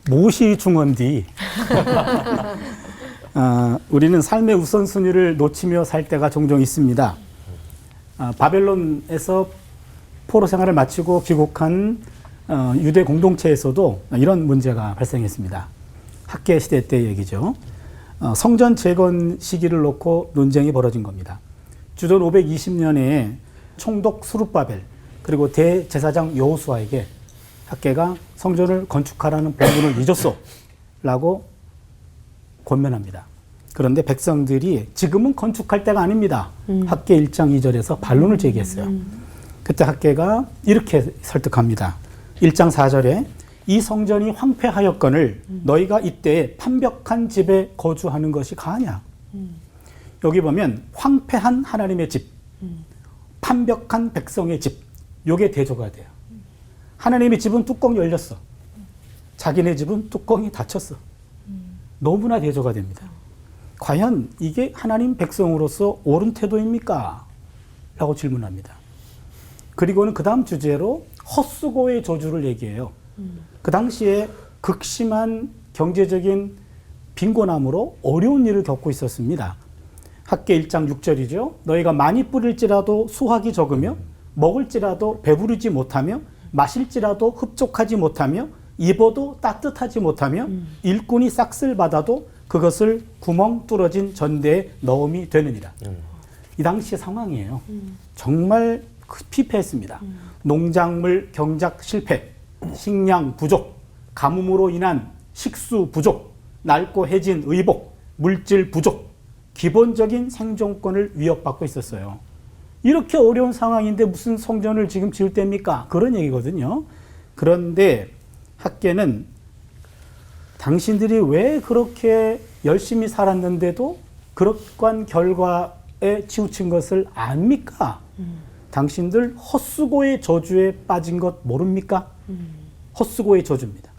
무엇이 중요한디? 우리는 삶의 우선순위를 놓치며 살 때가 종종 있습니다. 바벨론에서 포로 생활을 마치고 귀국한 유대 공동체에서도 이런 문제가 발생했습니다. 학계 시대 때 얘기죠. 성전 재건 시기를 놓고 논쟁이 벌어진 겁니다. 주전 520년에 총독 수룹바벨 그리고 대제사장 여호수아에게 학계가 성전을 건축하라는 본분을 잊었소 라고 권면합니다. 그런데 백성들이 지금은 건축할 때가 아닙니다. 학계 1장 2절에서 반론을 제기했어요. 그때 학계가 이렇게 설득합니다. 1장 4절에 이 성전이 황폐하였거늘 너희가 이때에 판벽한 집에 거주하는 것이 가하냐. 여기 보면 황폐한 하나님의 집, 판벽한 백성의 집, 요게 대조가 돼요. 하나님의 집은 뚜껑이 열렸어. 자기네 집은 뚜껑이 닫혔어. 너무나 대조가 됩니다. 과연 이게 하나님 백성으로서 옳은 태도입니까? 라고 질문합니다. 그리고는 그 다음 주제로 헛수고의 저주를 얘기해요. 그 당시에 극심한 경제적인 빈곤함으로 어려운 일을 겪고 있었습니다. 학계 1장 6절이죠. 너희가 많이 뿌릴지라도 수확이 적으며 먹을지라도 배부르지 못하며 마실지라도 흡족하지 못하며 입어도 따뜻하지 못하며 일꾼이 싹쓸 받아도 그것을 구멍 뚫어진 전대에 넣음이 되느니라. 이 당시의 상황이에요. 정말 피폐했습니다. 농작물 경작 실패, 식량 부족, 가뭄으로 인한 식수 부족, 낡고 해진 의복, 물질 부족, 기본적인 생존권을 위협받고 있었어요. 이렇게 어려운 상황인데 무슨 성전을 지금 지을 때입니까? 그런 얘기거든요. 그런데 학계는 당신들이 왜 그렇게 열심히 살았는데도 그러한 결과에 치우친 것을 압니까? 당신들 헛수고의 저주에 빠진 것 모릅니까? 헛수고의 저주입니다.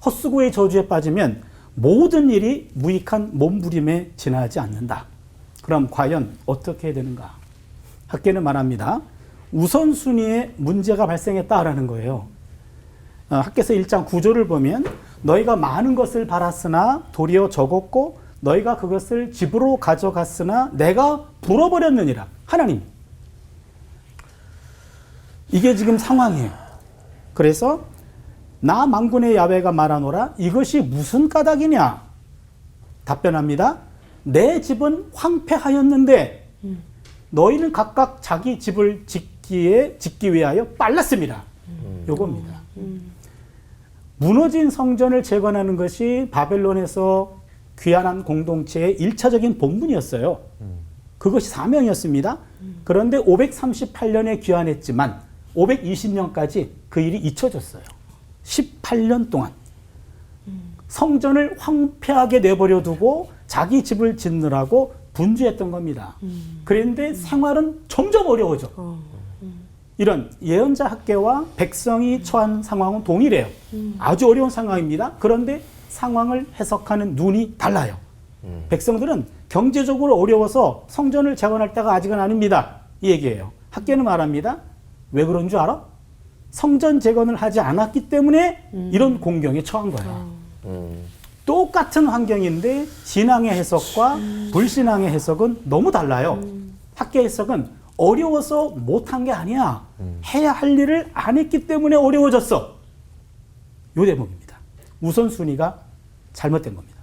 헛수고의 저주에 빠지면 모든 일이 무익한 몸부림에 지나지 않는다. 그럼 과연 어떻게 해야 되는가? 학계는 말합니다. 우선순위에 문제가 발생했다라는 거예요. 학계서 1장 9절을 보면 너희가 많은 것을 바랐으나 도리어 적었고 너희가 그것을 집으로 가져갔으나 내가 불어버렸느니라. 하나님. 이게 지금 상황이에요. 그래서 나 만군의 야훼가 말하노라 이것이 무슨 까닭이냐? 답변합니다. 내 집은 황폐하였는데 너희는 각각 자기 집을 짓기 위하여 빨랐습니다. 요겁니다. 무너진 성전을 재건하는 것이 바벨론에서 귀환한 공동체의 1차적인 본분이었어요. 그것이 사명이었습니다. 그런데 538년에 귀환했지만 520년까지 그 일이 잊혀졌어요. 18년 동안 성전을 황폐하게 내버려 두고 자기 집을 짓느라고 분주했던 겁니다. 그런데 생활은 점점 어려워져. 이런 예언자 학계와 백성이 처한 상황은 동일해요. 아주 어려운 상황입니다. 그런데 상황을 해석하는 눈이 달라요. 백성들은 경제적으로 어려워서 성전을 재건할 때가 아직은 아닙니다. 이 얘기예요. 학계는 말합니다. 왜 그런 줄 알아? 성전 재건을 하지 않았기 때문에 이런 공경에 처한 거예요. 똑같은 환경인데 신앙의 해석과 불신앙의 해석은 너무 달라요. 학계 해석은 어려워서 못한 게 아니야. 해야 할 일을 안 했기 때문에 어려워졌어. 요 대목입니다. 우선순위가 잘못된 겁니다.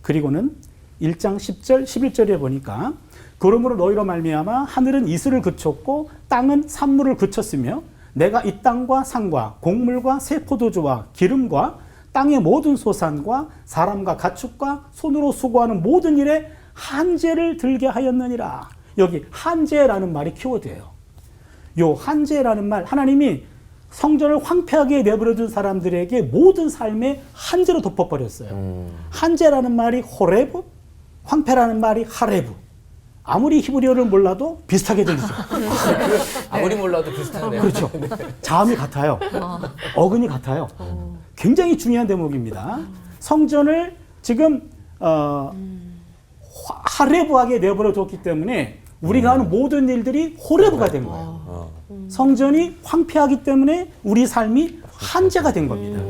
그리고는 1장 10절, 11절에 보니까 그러므로 너희로 말미암아 하늘은 이슬을 그쳤고 땅은 산물을 그쳤으며 내가 이 땅과 산과 곡물과 새 포도주와 기름과 땅의 모든 소산과 사람과 가축과 손으로 수고하는 모든 일에 한죄를 들게 하였느니라. 여기 한죄라는 말이 키워드예요. 요 한죄라는 말, 하나님이 성전을 황폐하게 내버려둔 사람들에게 모든 삶에 한죄로 덮어버렸어요. 한죄라는 말이 호레브, 황폐라는 말이 하레브. 아무리 히브리어를 몰라도 비슷하게 들리죠. 아무리 몰라도 비슷하네요. 그렇죠. 자음이 같아요. 어근이 같아요. 굉장히 중요한 대목입니다. 성전을 지금 하레브하게 내버려뒀기 때문에 우리가 하는 모든 일들이 호레브가 된 거예요. 성전이 황폐하기 때문에 우리 삶이 한죄가 된 겁니다.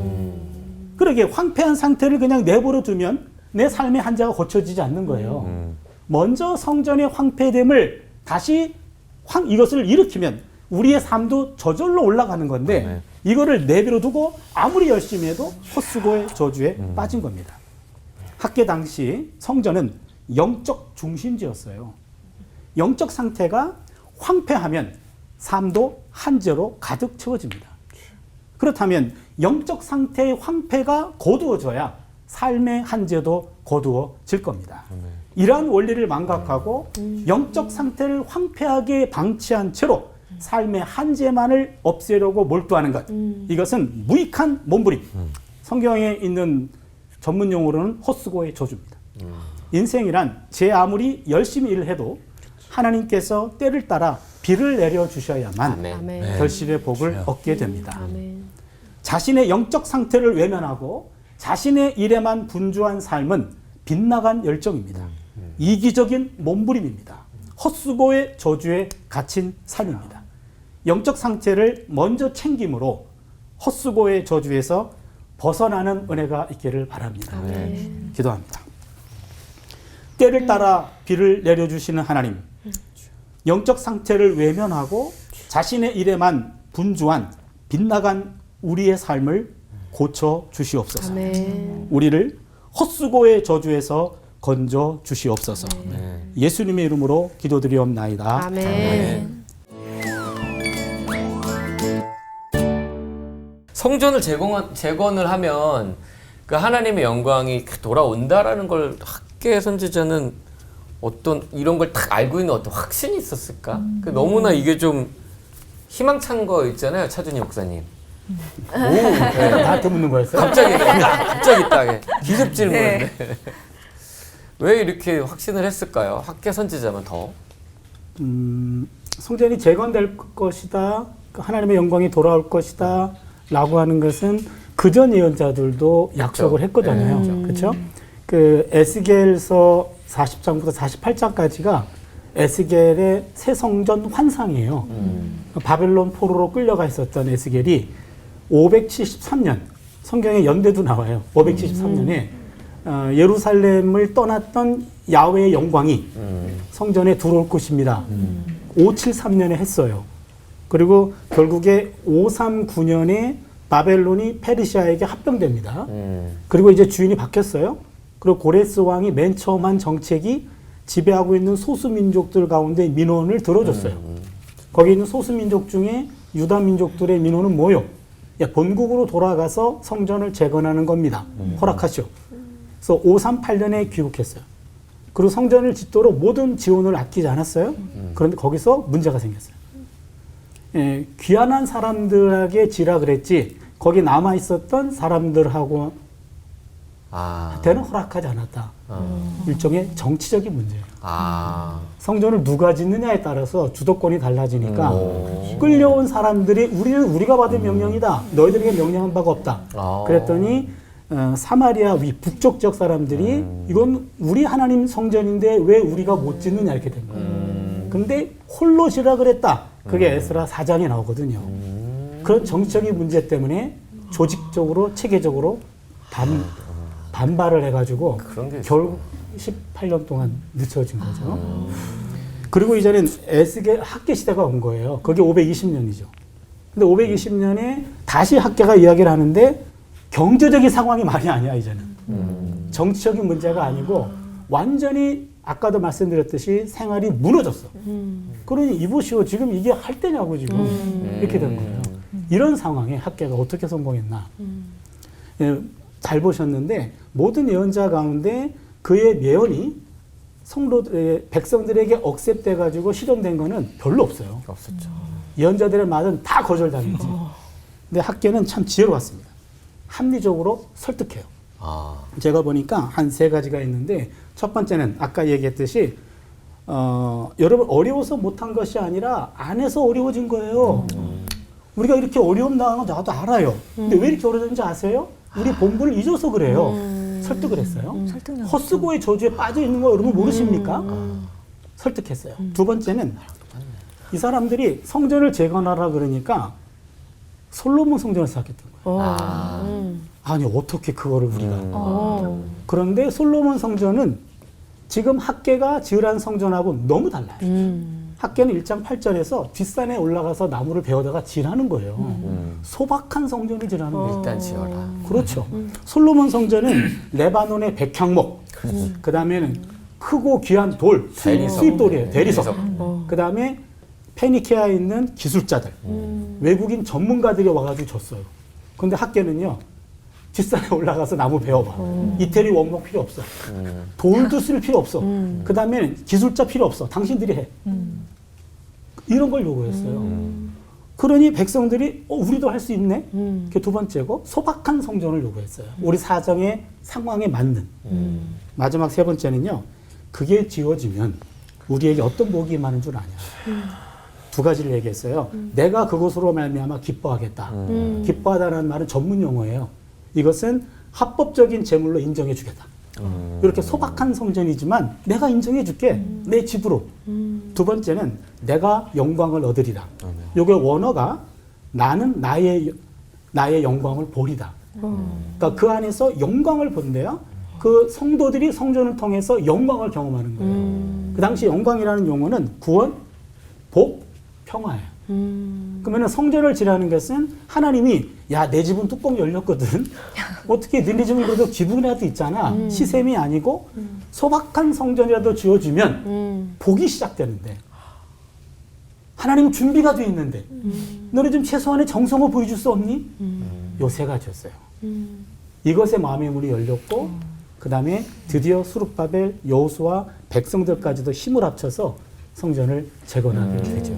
그러게 황폐한 상태를 그냥 내버려 두면 내 삶의 한계가 고쳐지지 않는 거예요. 먼저 성전의 황폐됨을 다시 이것을 일으키면 우리의 삶도 저절로 올라가는 건데 이거를 내버려 두고 아무리 열심히 해도 헛수고의 저주에 빠진 겁니다. 학계 당시 성전은 영적 중심지였어요. 영적 상태가 황폐하면 삶도 한죄로 가득 채워집니다. 그렇다면 영적 상태의 황폐가 거두어져야 삶의 한죄도 거두어질 겁니다. 이러한 원리를 망각하고 영적 상태를 황폐하게 방치한 채로 삶의 한죄만을 없애려고 몰두하는 것. 이것은 무익한 몸부림. 성경에 있는 전문 용어로는 헛수고의 저주입니다. 인생이란 제 아무리 열심히 일을 해도 하나님께서 때를 따라 비를 내려주셔야만 아멘. 결실의 복을 얻게 됩니다. 아멘. 자신의 영적 상태를 외면하고 자신의 일에만 분주한 삶은 빗나간 열정입니다. 이기적인 몸부림입니다. 헛수고의 저주에 갇힌 삶입니다. 영적 상태를 먼저 챙김으로 헛수고의 저주에서 벗어나는 은혜가 있기를 바랍니다. 아멘. 기도합니다. 때를 따라 비를 내려주시는 하나님, 영적 상태를 외면하고 자신의 일에만 분주한 빗나간 우리의 삶을 고쳐 주시옵소서. 아멘. 우리를 헛수고의 저주에서 건져 주시옵소서. 예수님의 이름으로 기도드리옵나이다. 아멘. 성전을 재건을 하면 그 하나님의 영광이 돌아온다라는 걸 학계 선지자는 어떤 이런 걸 딱 알고 있는 어떤 확신이 있었을까? 너무나 이게 좀 희망찬 거 있잖아요, 차준희 목사님. 오, 네. 나한테 묻는 거였어요? 갑자기 딱 기습 질문인데 왜 이렇게 확신을 했을까요? 학계 선지자만 더. 성전이 재건될 것이다, 하나님의 영광이 돌아올 것이다 라고 하는 것은 그전 예언자들도 약속을 했거든요. 그렇죠? 그 에스겔서 40장부터 48장까지가 에스겔의 새 성전 환상이에요. 바벨론 포로로 끌려가 있었던 에스겔이 573년, 성경에 연대도 나와요. 573년에 예루살렘을 떠났던 야훼의 영광이 성전에 들어올 것입니다. 573년에 했어요. 그리고 결국에 539년에 바벨론이 페르시아에게 합병됩니다. 그리고 이제 주인이 바뀌었어요. 그리고 고레스 왕이 맨 처음 한 정책이 지배하고 있는 소수민족들 가운데 민원을 들어줬어요. 거기 있는 소수민족 중에 유다민족들의 민원은 뭐요? 본국으로 돌아가서 성전을 재건하는 겁니다. 허락하시오. 그래서 538년에 귀국했어요. 그리고 성전을 짓도록 모든 지원을 아끼지 않았어요. 그런데 거기서 문제가 생겼어요. 귀환한 사람들에게 지라 그랬지 거기 남아 있었던 사람들하고 한테는 허락하지 않았다. 일종의 정치적인 문제예요. 성전을 누가 짓느냐에 따라서 주도권이 달라지니까 끌려온 사람들이 우리가 받은 명령이다. 너희들에게 명령한 바가 없다. 그랬더니 사마리아 북쪽 지역 사람들이 이건 우리 하나님 성전인데 왜 우리가 못 짓느냐 이렇게 된 거예요. 근데 홀로 지라 그랬다. 그게 에스라 4장에 나오거든요. 그런 정치적인 문제 때문에 조직적으로 체계적으로 반발을 해가지고 결국 18년 동안 늦춰진 거죠. 그리고 이제는 에스겔 학계 시대가 온 거예요. 그게 520년이죠. 근데 520년에 다시 학계가 이야기를 하는데 경제적인 상황이 말이 아니야 이제는. 정치적인 문제가 아니고 완전히 아까도 말씀드렸듯이 생활이 무너졌어. 그러니 이보시오 지금 이게 할 때냐고 지금 이렇게 된 거예요. 이런 상황에 학계가 어떻게 성공했나. 잘 보셨는데 모든 예언자 가운데 그의 예언이 성도들의 백성들에게 억셉돼 가지고 실현된 거는 별로 없어요. 없었죠. 예언자들의 말은 다 거절당했지. 근데 학계는 참 지혜로웠습니다. 합리적으로 설득해요. 제가 보니까 한 3가지가 있는데 첫 번째는 아까 얘기했듯이 여러분 어려워서 못한 것이 아니라 안에서 어려워진 거예요. 우리가 이렇게 어려움 당한 거 나도 알아요. 근데 왜 이렇게 어려운지 아세요? 우리 본분을 잊어서 그래요. 설득을 했어요. 헛수고의 저주에 빠져 있는 거 여러분 모르십니까? 설득했어요. 두 번째는 이 사람들이 성전을 재건하라 그러니까 솔로몬 성전을 쌓았던 거예요. 아. 아니 어떻게 그거를 우리가 어. 그런데 솔로몬 성전은 지금 학계가 지으란 성전하고 너무 달라요. 학계는 1장 8절에서 뒷산에 올라가서 나무를 베어다가 지라는 거예요. 소박한 성전을 지라는 거예요. 일단 지어라. 그렇죠. 솔로몬 성전은 레바논의 백향목, 그 다음에는 크고 귀한 돌, 대리석. 수입돌이에요. 대리석. 대리석. 그 다음에 페니케아에 있는 기술자들, 외국인 전문가들이 와가지고 줬어요. 근데 학계는요, 뒷산에 올라가서 나무 베어봐. 이태리 원목 필요 없어. 돌도 쓸 필요 없어. 그 다음에 기술자 필요 없어. 당신들이 해. 이런 걸 요구했어요. 그러니 백성들이 우리도 할 수 있네. 그게 두 번째고 소박한 성전을 요구했어요. 우리 사정의 상황에 맞는. 마지막 세 번째는요. 그게 지어지면 우리에게 어떤 복이 많은 줄 아냐. 두 가지를 얘기했어요. 내가 그것으로 말미암아 기뻐하겠다. 기뻐하다는 말은 전문 용어예요. 이것은 합법적인 제물로 인정해 주겠다. 이렇게 소박한 성전이지만 내가 인정해 줄게. 내 집으로. 두 번째는 내가 영광을 얻으리라. 요게 원어가 나는 나의 영광을 보리다. 그러니까 그 안에서 영광을 본대요. 그 성도들이 성전을 통해서 영광을 경험하는 거예요. 그 당시 영광이라는 용어는 구원, 복, 평화예요. 그러면 성전을 지라는 것은 하나님이 야, 내 집은 뚜껑이 열렸거든. 어떻게 너네 집은 그래도 기둥이라도 있잖아. 시샘이 아니고 소박한 성전이라도 지어주면 복이 시작되는데 하나님은 준비가 돼 있는데 너네 좀 최소한의 정성을 보여줄 수 없니? 요 세 가지였어요. 이것에 마음의 문이 열렸고 그 다음에 드디어 수룹바벨, 여호수아, 백성들까지도 힘을 합쳐서 성전을 재건하게 되죠.